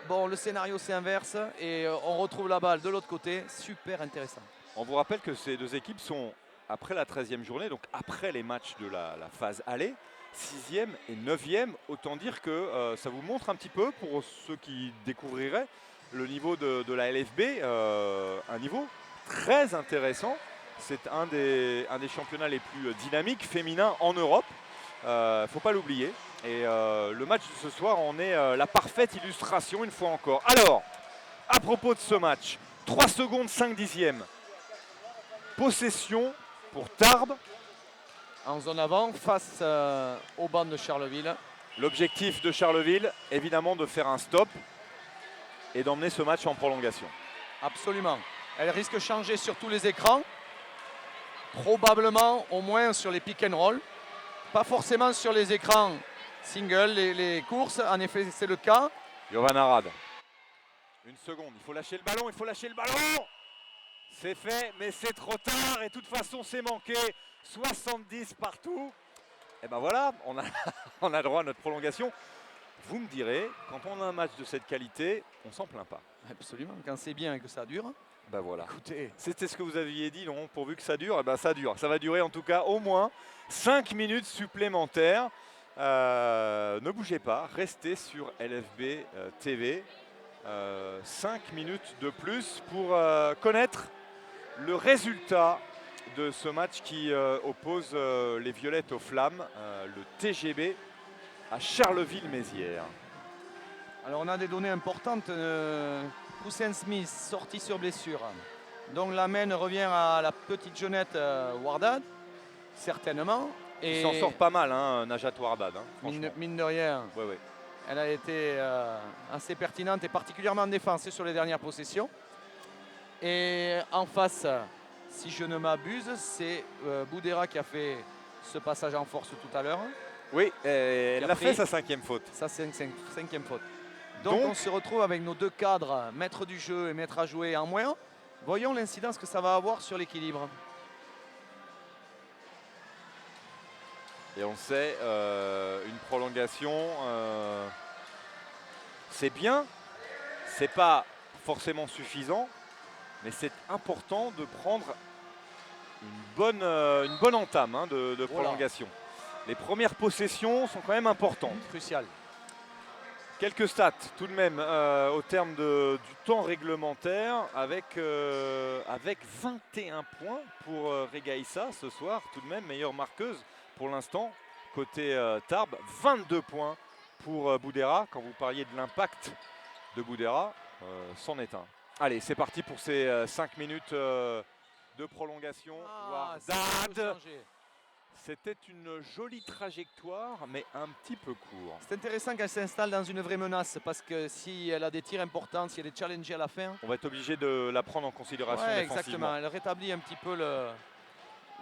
Bon, le scénario s'inverse et on retrouve la balle de l'autre côté. Super intéressant. On vous rappelle que ces deux équipes sont, après la 13e journée, donc après les matchs de la phase aller, 6e et 9e. Autant dire que ça vous montre un petit peu, pour ceux qui découvriraient, le niveau de la LFB, un niveau très intéressant. C'est un des championnats les plus dynamiques féminins en Europe. Il ne faut pas l'oublier. Et le match de ce soir en est la parfaite illustration une fois encore. Alors, à propos de ce match, 3 secondes 5 dixièmes. Possession pour Tarbes. En zone avant, face au banc de Charleville. L'objectif de Charleville, évidemment, de faire un stop et d'emmener ce match en prolongation. Absolument. Elle risque de changer sur tous les écrans. Probablement, au moins sur les pick and roll. Pas forcément sur les écrans single, les courses. En effet, c'est le cas. Jovan Arad. Une seconde, il faut lâcher le ballon, C'est fait, mais c'est trop tard et de toute façon, c'est manqué. 70 partout. Et ben voilà, on a droit à notre prolongation. Vous me direz, quand on a un match de cette qualité, on s'en plaint pas. Absolument, quand c'est bien et que ça dure. Ben voilà. Écoutez, C'était ce que vous aviez dit, non? Pourvu que ça dure, eh ben ça dure. Ça va durer en tout cas au moins 5 minutes supplémentaires. Ne bougez pas, restez sur LFB TV. 5 minutes de plus pour connaître le résultat de ce match qui oppose les Violettes aux Flammes, le TGB à Charleville-Mézières. alors on a des données importantes. Poussin Smith sorti sur blessure. Donc la main revient à la petite jeunette Wardad, certainement. Il s'en sort pas mal, hein, Najat Wardad. Hein, mine de rien, ouais. elle a été assez pertinente et particulièrement en défense sur les dernières possessions. Et en face, si je ne m'abuse, c'est Boudera qui a fait ce passage en force tout à l'heure. Oui, elle a fait sa 5e faute. Sa 5e faute. Donc on se retrouve avec nos deux cadres, maître du jeu et maître à jouer en moins. Voyons l'incidence que ça va avoir sur l'équilibre. Et on sait, une prolongation, c'est bien, c'est pas forcément suffisant, mais c'est important de prendre une bonne entame hein, de prolongation. Les premières possessions sont quand même importantes. Crucial. Quelques stats tout de même au terme du temps réglementaire avec 21 points pour Regaïssa ce soir, tout de même meilleure marqueuse pour l'instant côté Tarbes. 22 points pour Boudera. Quand vous parliez de l'impact de Boudera, c'en est un. Allez, c'est parti pour ces 5 minutes de prolongation. Wardad. C'était une jolie trajectoire, mais un petit peu court. C'est intéressant qu'elle s'installe dans une vraie menace parce que si elle a des tirs importants, si elle est challengée à la fin. On va être obligé de la prendre en considération Ouais, défensivement. exactement. Elle rétablit un petit peu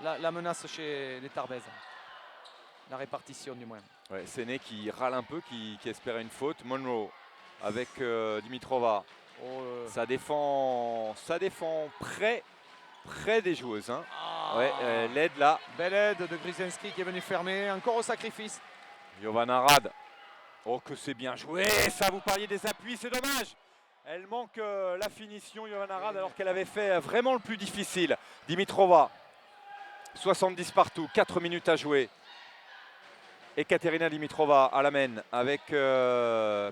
la menace chez les Tarbes. La répartition du moins. Ouais, Séné qui râle un peu, qui espérait une faute. Monroe avec Dimitrova. Ça défend près des joueuses. Hein. Ouais, l'aide là. Belle aide de Grzyński qui est venu fermer. Encore au sacrifice. Jovana Rad. Oh, que c'est bien joué. Ça, vous parliez des appuis, c'est dommage. Elle manque la finition, Jovana Rad, alors qu'elle avait fait vraiment le plus difficile. Dimitrova. 70 partout, 4 minutes à jouer. Ekaterina Dimitrova à la main avec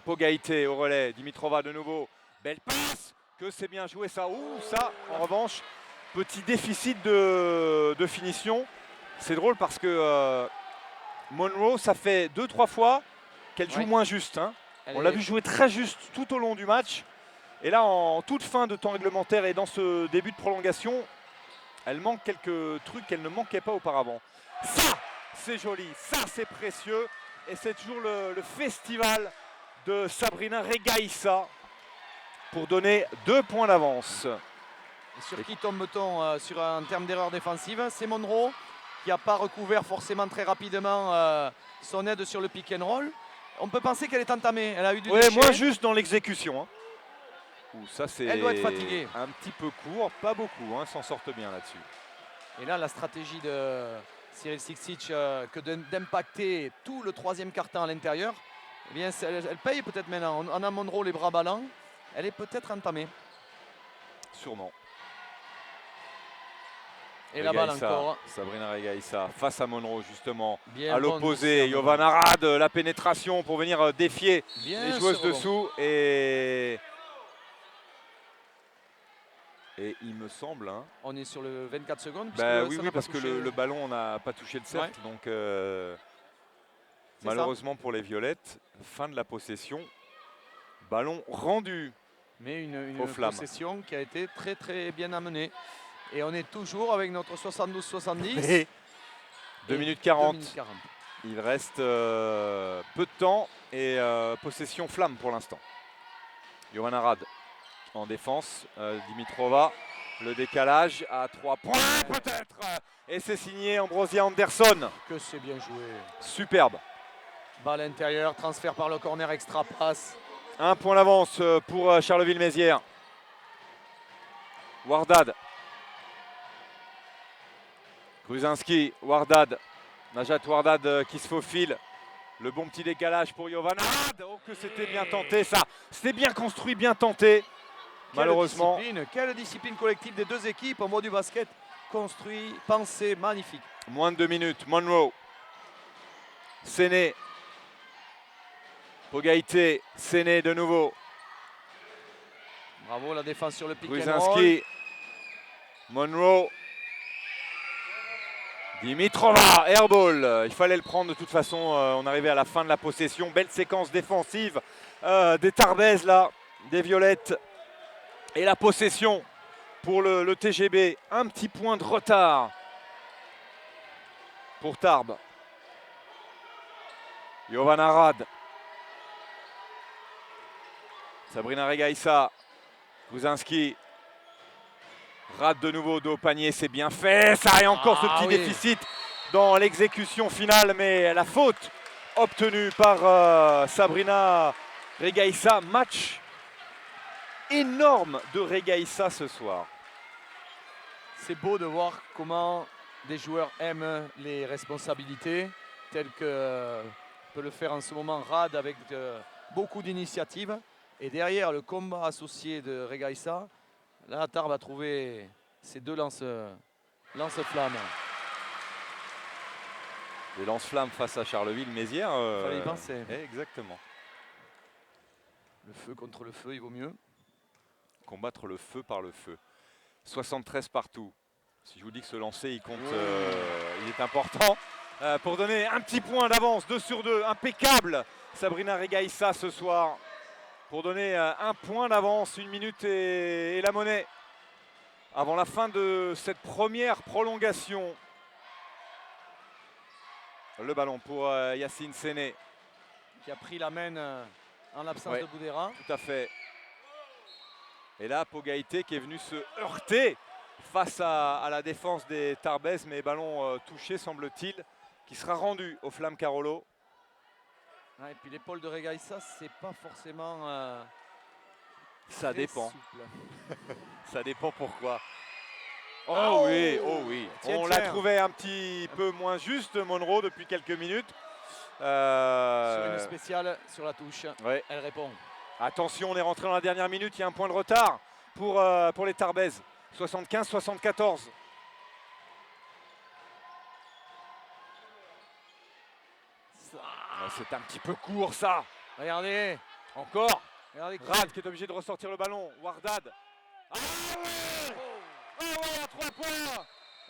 Pogaité au relais. Dimitrova de nouveau. Belle passe. Que c'est bien joué ça. Ouh, ça, en revanche, petit déficit de finition. C'est drôle parce que Monroe, ça fait 2-3 fois qu'elle joue moins juste. Hein. On l'a vu jouer très juste tout au long du match. Et là, en toute fin de temps réglementaire et dans ce début de prolongation, elle manque quelques trucs qu'elle ne manquait pas auparavant. Ça, c'est joli, ça, c'est précieux. Et c'est toujours le festival de Sabrina Regaissa pour donner 2 points d'avance. Sur qui tombe-t-on en termes d'erreur défensive? C'est Monroe qui n'a pas recouvert forcément très rapidement son aide sur le pick and roll. On peut penser qu'elle est entamée. Elle a eu du déchet. Moins juste dans l'exécution. Hein. Ça, c'est elle doit être fatiguée. Un petit peu court, pas beaucoup. Hein, s'en sortent bien là-dessus. Et là, la stratégie de Cyril Siksic que d'impacter tout le troisième quart-temps à l'intérieur, eh bien, elle paye peut-être maintenant. On a Monroe les bras ballants. Elle est peut-être entamée. Sûrement. Et la balle encore. Sabrina Regaissa face à Monroe justement. Bien à l'opposé, Jovana Rad, la pénétration pour venir défier les joueuses dessous. Et il me semble... Hein, on est sur le 24 secondes. Oui, parce que le ballon n'a pas touché le cercle. Ouais. Donc malheureusement pour les violettes, fin de la possession. Ballon rendu. Mais une possession qui a été très très bien amenée. Et on est toujours avec notre 72-70. 2 minutes 40. Il reste peu de temps et possession flamme pour l'instant. Jovana Rad en défense. Dimitrova, le décalage à 3 points peut-être. Et c'est signé Ambrosia Anderson. Que c'est bien joué. Superbe. Balle intérieure, transfert par le corner, extra passe. 1 point d'avance pour Charleville-Mézières. Wardad. Grzyński, Wardad. Najat Wardad qui se faufile. Le bon petit décalage pour Jovana Rad. Oh, que c'était bien tenté ça. C'était bien construit, bien tenté. Malheureusement. Quelle discipline collective des deux équipes en mode du basket. Construit, pensé, magnifique. Moins de 2 minutes. Monroe. Séné. Pogaité, Séné de nouveau. Bravo la défense sur le pick and roll. Monroe. Dimitrova, airball. Il fallait le prendre de toute façon. On arrivait à la fin de la possession. Belle séquence défensive des Tarbes là, des violettes. Et la possession pour le TGB. Un petit point de retard pour Tarbes. Jovana Rad. Sabrina Regaissa, Grzyński, Rad de nouveau dos au panier, c'est bien fait. Ça a encore ce petit déficit dans l'exécution finale, mais la faute obtenue par Sabrina Regaissa. Match énorme de Regaissa ce soir. C'est beau de voir comment des joueurs aiment les responsabilités, telles que peut le faire en ce moment Rad avec beaucoup d'initiatives. Et derrière le combat associé de Regaissa, là Tarbes a trouvé ces deux lance-flammes. Les lance-flammes face à Charleville-Mézières. Fallait y penser. Exactement. Le feu contre le feu, il vaut mieux. Combattre le feu par le feu. 73 partout. Si je vous dis que ce lancer, il compte, il est important. Pour donner un petit point d'avance, 2 sur 2, impeccable. Sabrina Regaissa ce soir. pour donner un point d'avance, 1 minute et la monnaie avant la fin de cette première prolongation. Le ballon pour Yacine Séné. Qui a pris la main en l'absence Ouais. de Boudera. Tout à fait. Et là, Pogaïté qui est venu se heurter face à la défense des Tarbes, mais ballon touché, semble-t-il, qui sera rendu au Flamme Carolo. Ouais, et puis l'épaule de Regaïssa, c'est pas forcément. Ça très dépend. souple. Ça dépend pourquoi. Oh, Oh oui, oh oui. Tiens, On l'a tiens. trouvé un petit peu moins juste, Monroe, depuis quelques minutes. Sur une spéciale sur la touche. Ouais. Elle répond. Attention, on est rentré dans la dernière minute, il y a un point de retard pour les Tarbes. 75-74. C'est un petit peu court ça. Regardez. Encore. Regardez Rad qui est obligé de ressortir le ballon. Wardad. Ah ouais, ah ouais, à 3 points.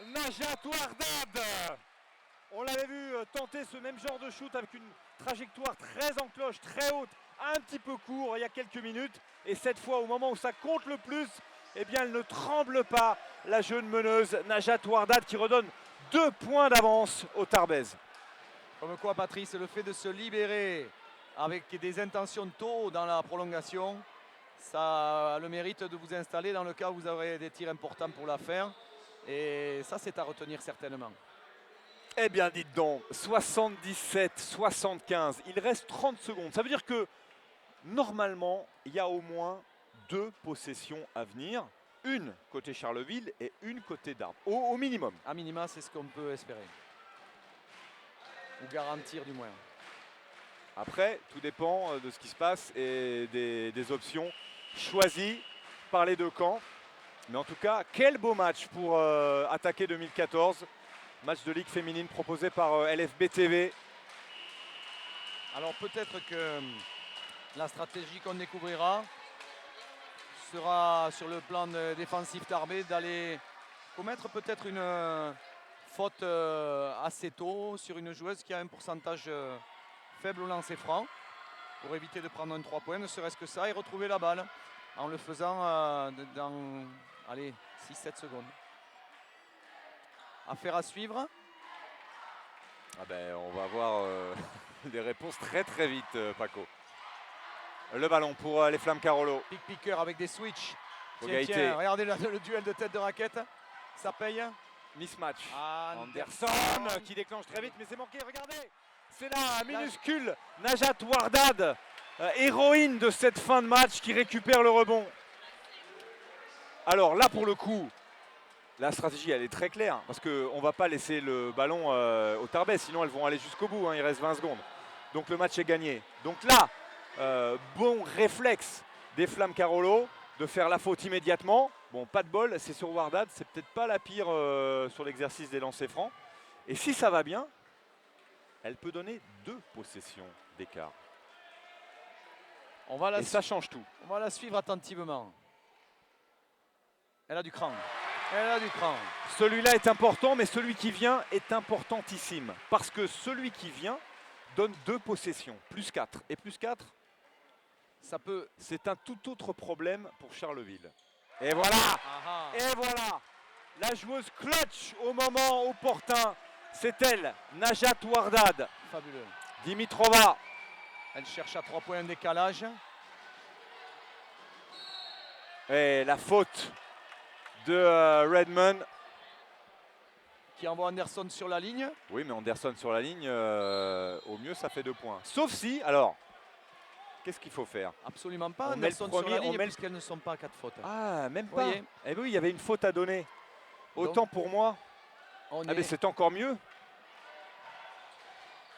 Najat Wardad. On l'avait vu tenter ce même genre de shoot avec une trajectoire très en cloche, très haute, un petit peu court il y a quelques minutes. Et cette fois, au moment où ça compte le plus, eh bien, elle ne tremble pas, la jeune meneuse Najat Wardad qui redonne 2 points d'avance aux Tarbes. Comme quoi, Patrice, le fait de se libérer avec des intentions tôt dans la prolongation, ça a le mérite de vous installer dans le cas où vous aurez des tirs importants pour la faire. Et ça, c'est à retenir certainement. Eh bien, dites donc, 77-75, il reste 30 secondes. Ça veut dire que, normalement, il y a au moins 2 possessions à venir. Une côté Charleville et une côté Tarbes, au minimum. À minima, c'est ce qu'on peut espérer. Ou garantir du moins. Après, tout dépend de ce qui se passe et des options choisies par les deux camps. Mais en tout cas, quel beau match pour attaquer 2014. Match de Ligue féminine proposé par LFB TV. Alors peut-être que la stratégie qu'on découvrira sera sur le plan défensif tarbé d'aller commettre peut-être une faute assez tôt sur une joueuse qui a un pourcentage faible au lancer franc pour éviter de prendre un 3 points, ne serait-ce que ça, et retrouver la balle en le faisant dans 6-7 secondes. Affaire à suivre. Ah ben, on va avoir des réponses très très vite, Paco. Le ballon pour les Flammes Carolo. Pick-picker avec des switches. Pogaïté. Tiens, regardez le duel de tête de raquette. Ça paye. Mismatch. Anderson. Anderson qui déclenche très vite, mais c'est manqué. Regardez, c'est la minuscule Najat Wardad, héroïne de cette fin de match, qui récupère le rebond. Alors là, pour le coup, la stratégie, elle est très claire, parce qu'on ne va pas laisser le ballon aux Tarbes, sinon elles vont aller jusqu'au bout, hein, il reste 20 secondes. Donc le match est gagné. Donc là, bon réflexe des Flammes Carolo de faire la faute immédiatement. Bon, pas de bol, c'est sur Wardad, c'est peut-être pas la pire sur l'exercice des lancers francs. Et si ça va bien, elle peut donner 2 possessions d'écart. Et ça change tout. On va la suivre attentivement. Elle a du cran. Elle a du cran. Celui-là est important, mais celui qui vient est importantissime. Parce que celui qui vient donne 2 possessions, plus 4. Et plus 4, c'est un tout autre problème pour Charleville. Et voilà. Et voilà. La joueuse clutch au moment opportun, c'est elle, Najat Wardad. Fabuleux. Dimitrova. Elle cherche à 3 points de décalage. Et la faute de Redmond. Qui envoie Anderson sur la ligne. Oui, mais Anderson sur la ligne, au mieux, ça fait 2 points. Sauf si, alors, qu'est-ce qu'il faut faire? Absolument pas. On Anderson met le premier, sur la ligne on met puisqu'elles ne sont pas à 4 fautes. Ah, même pas. Voyez. Eh oui, il y avait une faute à donner. Autant Donc, pour moi. Mais c'est encore mieux.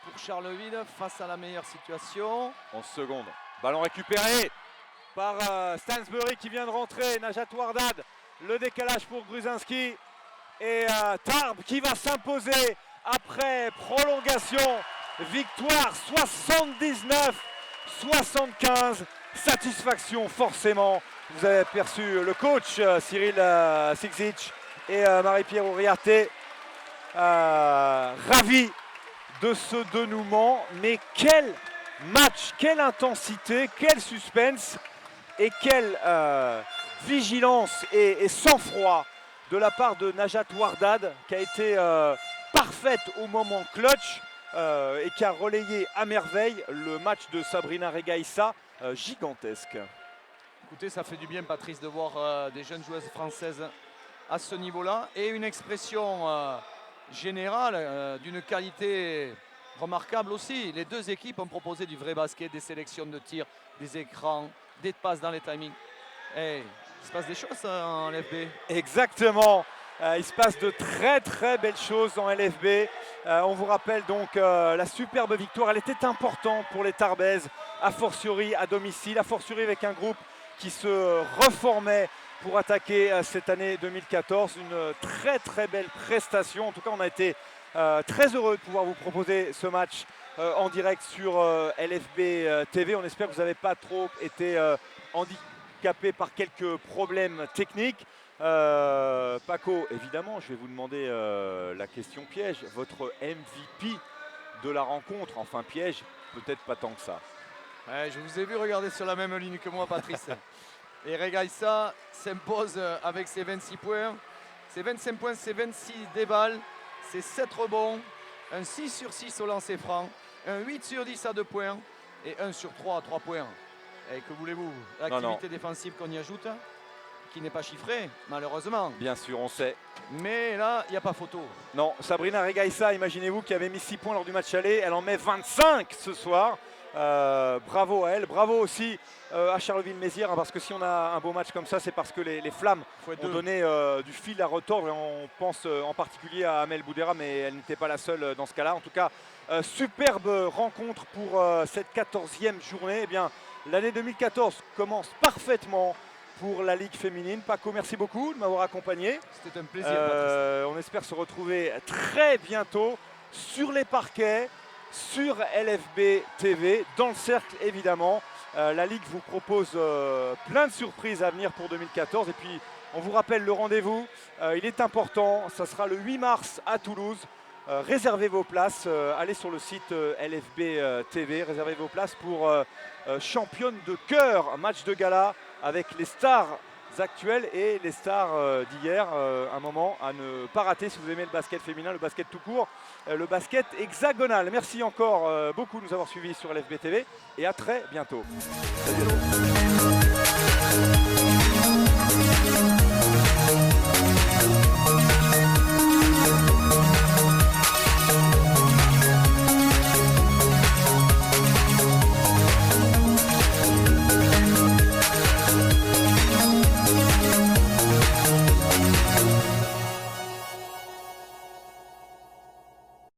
Pour Charleville, face à la meilleure situation. 11 secondes. Ballon récupéré par Stansbury qui vient de rentrer. Najat Wardad. Le décalage pour Gruzinski. Et Tarbes qui va s'imposer après prolongation. Victoire 79-75. Satisfaction forcément. Vous avez aperçu le coach Cyril Sixic et Marie-Pierre Ouriarté. Ravis de ce dénouement. Mais quel match, quelle intensité, quel suspense et quelle vigilance et sang-froid de la part de Najat Wardad qui a été parfaite au moment clutch et qui a relayé à merveille le match de Sabrina Regaissa, gigantesque. Écoutez, ça fait du bien, Patrice, de voir des jeunes joueuses françaises à ce niveau-là et une expression générale d'une qualité remarquable aussi. Les deux équipes ont proposé du vrai basket, des sélections de tirs, des écrans, des passes dans les timings. Hey, il se passe des choses en LFB. Exactement. Il se passe de très belles choses en LFB. On vous rappelle donc la superbe victoire. Elle était importante pour les Tarbaises, a fortiori à domicile, a fortiori avec un groupe qui se reformait pour attaquer cette année 2014. Une très belle prestation. En tout cas, on a été très heureux de pouvoir vous proposer ce match en direct sur LFB TV. On espère que vous n'avez pas trop été handicapé par quelques problèmes techniques. Paco, évidemment, je vais vous demander la question piège. Votre MVP de la rencontre, enfin piège, peut-être pas tant que ça. Ouais, je vous ai vu regarder sur la même ligne que moi, Patrice. Et Regaissa s'impose avec ses 26 points. Ses 25 points, ses 26 déballes, ses 7 rebonds, un 6 sur 6 au lancer franc, un 8 sur 10 à 2 points et 1 sur 3 à 3 points. Et que voulez-vous? L'activité défensive qu'on y ajoute, qui n'est pas chiffrée, malheureusement. Bien sûr, on sait. Mais là, il n'y a pas photo. Non, Sabrina Regaissa, imaginez-vous, qui avait mis 6 points lors du match aller, elle en met 25 ce soir. Bravo à elle, bravo aussi à Charleville-Mézières, parce que si on a un beau match comme ça, c'est parce que les Flammes ont donné du fil à retordre, et on pense en particulier à Amel Boudera, mais elle n'était pas la seule dans ce cas-là. En tout cas, superbe rencontre pour cette 14e journée. Eh bien, l'année 2014 commence parfaitement pour la Ligue féminine. Paco, merci beaucoup de m'avoir accompagné. C'était un plaisir, Patrice. On espère se retrouver très bientôt sur les parquets, sur LFB TV, dans le cercle évidemment. La Ligue vous propose plein de surprises à venir pour 2014. Et puis, on vous rappelle le rendez-vous. Il est important, ça sera le 8 mars à Toulouse. Réservez vos places, allez sur le site LFB TV, réservez vos places pour championne de cœur, un match de gala avec les stars actuelles et les stars d'hier. Un moment à ne pas rater si vous aimez le basket féminin, le basket tout court, le basket hexagonal. Merci encore beaucoup de nous avoir suivis sur LFB TV et à très bientôt. Salut.